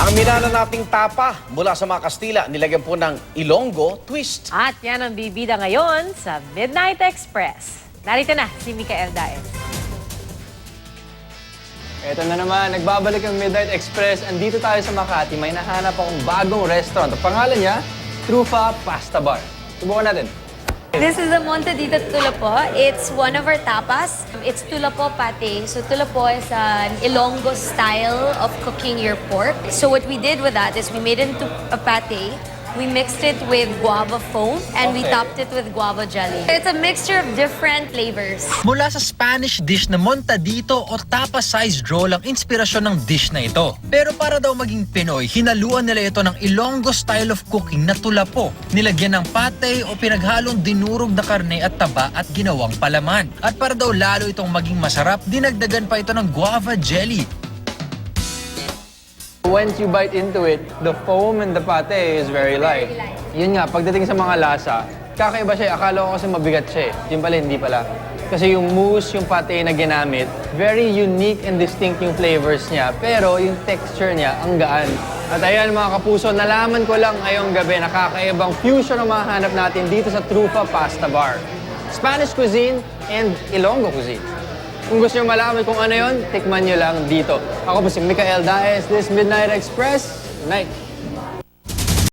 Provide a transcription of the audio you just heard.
Ang minana nating tapa mula sa mga Kastila, nilagyan po ng Ilonggo twist. At yan ang bibida ngayon sa Midnight Express. Narito na si Micael Daes. Ito na naman, nagbabalik ang Midnight Express. Andito tayo sa Makati. May nahanap akong bagong restaurant. Ang pangalan niya, Trufa Pasta Bar. Subukan natin. This is the Montadito Tulapo. It's one of our tapas. It's Tulapo pate. So Tulapo is an Ilonggo style of cooking your pork. So what we did with that is we made it into a pate. We mixed it with guava foam and we Okay. topped it with guava jelly. It's a mixture of different flavors. Mula sa Spanish dish na Montadito o tapa-sized roll ang inspirasyon ng dish na ito. Pero para daw maging Pinoy, hinaluan nila ito ng Ilonggo style of cooking na tulapo. Nilagyan ng pate o pinaghalong dinurog na karne at taba at ginawang palaman. At para daw lalo itong maging masarap, dinagdagan pa ito ng guava jelly. Once you bite into it, the foam and the pate is very light. Yun nga, pagdating sa mga lasa, kakaiba siya. Akala ko kasi mabigat siya eh. Yung pala, hindi pala. Kasi yung mousse, yung pate na ginamit, very unique and distinct yung flavors niya. Pero yung texture niya, ang gaan. At ayan mga kapuso, nalaman ko lang ngayong gabi na kakaibang fusion ang mahanap natin dito sa Trufa Pasta Bar. Spanish cuisine and Ilonggo cuisine. Kung gusto nyo malaman kung ano yon, tikman nyo lang dito. Ako po si Micael Daes, this Midnight Express. Night.